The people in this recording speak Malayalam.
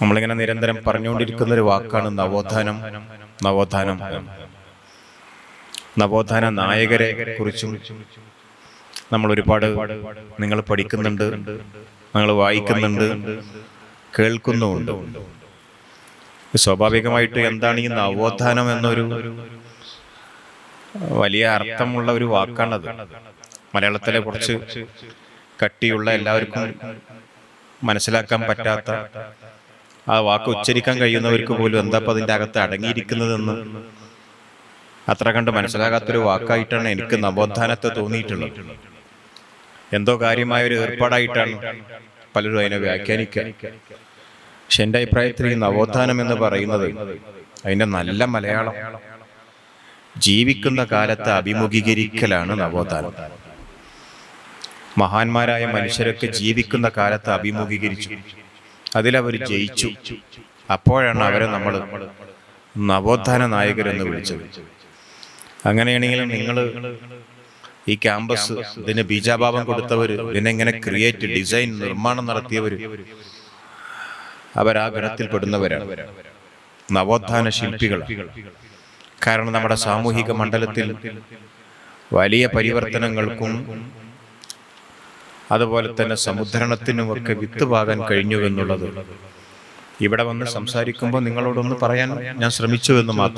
നമ്മളിങ്ങനെ നിരന്തരം പറഞ്ഞുകൊണ്ടിരിക്കുന്നൊരു വാക്കാണ് നവോത്ഥാനം. നവോത്ഥാനം നവോത്ഥാന നായകരെ കുറിച്ചും നമ്മൾ ഒരുപാട് നിങ്ങൾ പഠിക്കുന്നുണ്ട്, നിങ്ങൾ വായിക്കുന്നുണ്ട്, കേൾക്കുന്നുമുണ്ട്. സ്വാഭാവികമായിട്ട് എന്താണ് ഈ നവോത്ഥാനം എന്നൊരു വലിയ അർത്ഥമുള്ള ഒരു വാക്കാണത്. മലയാളത്തിലെ കുറച്ച് കട്ടിയുള്ള, എല്ലാവർക്കും മനസ്സിലാക്കാൻ പറ്റാത്ത, ആ വാക്ക് ഉച്ചരിക്കാൻ കഴിയുന്നവർക്ക് പോലും എന്താ ഇപ്പം അതിൻ്റെ അകത്ത് അടങ്ങിയിരിക്കുന്നതെന്ന് അത്ര കണ്ട് മനസ്സിലാകാത്തൊരു വാക്കായിട്ടാണ് എനിക്ക് നവോത്ഥാനത്തെ തോന്നിയിട്ടുള്ളത്. എന്തോ കാര്യമായൊരു ഏർപ്പാടായിട്ടാണ് പലരും അതിനെ വ്യാഖ്യാനിക്കുക. പക്ഷെ എൻ്റെ അഭിപ്രായത്തിൽ ഈ നവോത്ഥാനം എന്ന് പറയുന്നത് അതിൻ്റെ നല്ല മലയാളം ജീവിക്കുന്ന കാലത്ത് അഭിമുഖീകരിക്കലാണ് നവോത്ഥാനം. മഹാന്മാരായ മനുഷ്യരൊക്കെ ജീവിക്കുന്ന കാലത്ത് അഭിമുഖീകരിച്ചു, അതിലവർ ജയിച്ചു. അപ്പോഴാണ് അവരെ നമ്മൾ നവോത്ഥാന നായകരെന്ന് വിളിച്ചത്. അങ്ങനെയാണെങ്കിൽ നിങ്ങൾ ഈ ക്യാമ്പസ് ഇതിന് ബീജാഭാവം കൊടുത്തവർ, ഇതിനെങ്ങനെ ഡിസൈൻ നിർമ്മാണം നടത്തിയവർ, അവരാ ഗണത്തിൽ പെടുന്നവരാണ്, നവോത്ഥാന ശില്പികളാണ്. കാരണം നമ്മുടെ സാമൂഹിക മണ്ഡലത്തിൽ വലിയ പരിവർത്തനങ്ങൾക്കും അതുപോലെ തന്നെ സമുദ്രണത്തിനുമൊക്കെ വിത്തുപാകാൻ കഴിഞ്ഞു എന്നുള്ളത് ഇവിടെ വന്ന് സംസാരിക്കുമ്പോൾ നിങ്ങളോടൊന്ന് പറയാൻ ഞാൻ ശ്രമിച്ചു എന്ന് മാത്രം.